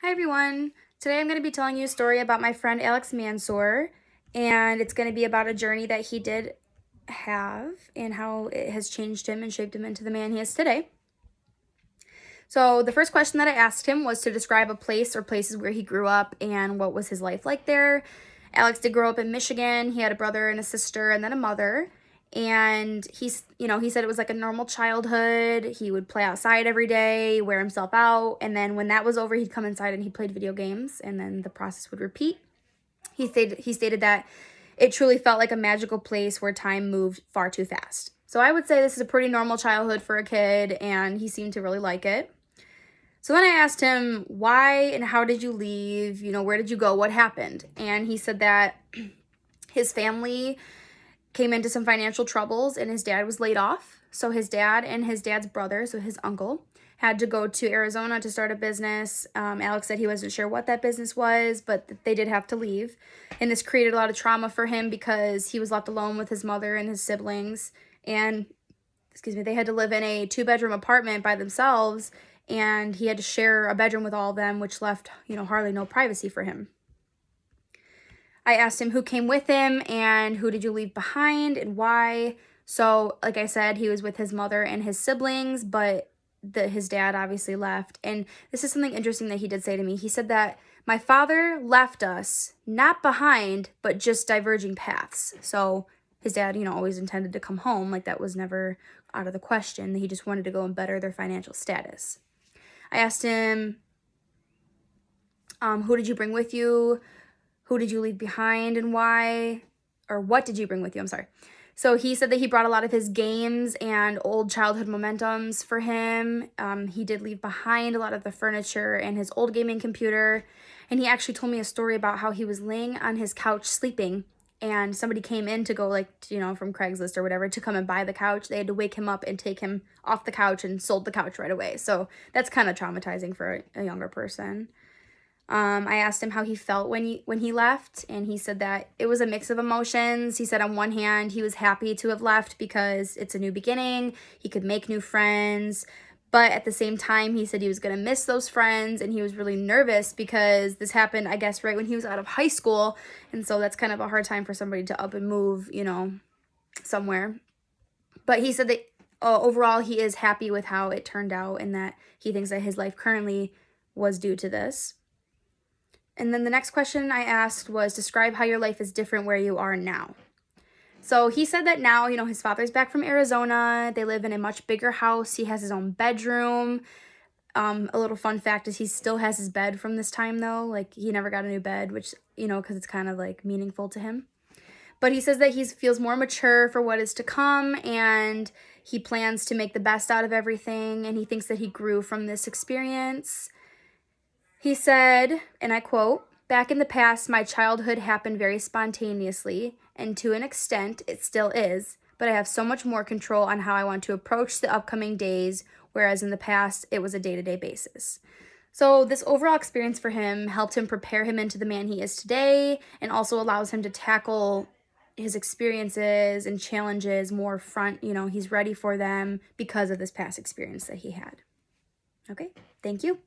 Hi everyone. Today I'm going to be telling you a story about my friend Alex Mansour, and it's going to be about a journey that he did have and how it has changed him and shaped him into the man he is today. So the first question that I asked him was to describe a place or places where he grew up and what was his life like there. Alex did grow up in Michigan. He had a brother and a sister and then a mother. And he said it was like a normal childhood. He would play outside every day, wear himself out, and then when that was over, he'd come inside and he played video games, and then the process would repeat. He stated that it truly felt like a magical place where time moved far too fast. So I would say this is a pretty normal childhood for a kid, and he seemed to really like it. So then I asked him, why and how did you leave? Where did you go? What happened? And he said that his family came into some financial troubles and his dad was laid off. So his dad and his dad's brother, so his uncle, had to go to Arizona to start a business. Alex said he wasn't sure what that business was, but they did have to leave. And this created a lot of trauma for him because he was left alone with his mother and his siblings. And, they had to live in a 2-bedroom apartment by themselves, and he had to share a bedroom with all of them, which left, hardly no privacy for him. I asked him who came with him and who did you leave behind and why. So, like I said, he was with his mother and his siblings, but his dad obviously left. And this is something interesting that he did say to me. He said that my father left us, not behind, but just diverging paths. So his dad, always intended to come home. Like that was never out of the question. He just wanted to go and better their financial status. I asked him, who did you bring with you? Who did you leave behind and why? Or what did you bring with you? I'm sorry. So he said that he brought a lot of his games and old childhood momentums for him. He did leave behind a lot of the furniture and his old gaming computer. And he actually told me a story about how he was laying on his couch sleeping, and somebody came in to go from Craigslist or whatever to come and buy the couch. They had to wake him up and take him off the couch and sold the couch right away. So that's kind of traumatizing for a younger person. I asked him how he felt when he left, and he said that it was a mix of emotions. He said on one hand, he was happy to have left because it's a new beginning. He could make new friends. But at the same time, he said he was going to miss those friends, and he was really nervous because this happened, I guess, right when he was out of high school. And so that's kind of a hard time for somebody to up and move, somewhere. But he said that overall, he is happy with how it turned out and that he thinks that his life currently was due to this. And then the next question I asked was, describe how your life is different where you are now. So he said that now, his father's back from Arizona. They live in a much bigger house. He has his own bedroom. A little fun fact is he still has his bed from this time, though. Like, he never got a new bed, which, because it's kind of, like, meaningful to him. But he says that he feels more mature for what is to come, and he plans to make the best out of everything, and he thinks that he grew from this experience. He said, and I quote, "Back in the past, my childhood happened very spontaneously, and to an extent, it still is, but I have so much more control on how I want to approach the upcoming days, whereas in the past, it was a day-to-day basis." So this overall experience for him helped him prepare him into the man he is today, and also allows him to tackle his experiences and challenges more he's ready for them because of this past experience that he had. Okay, thank you.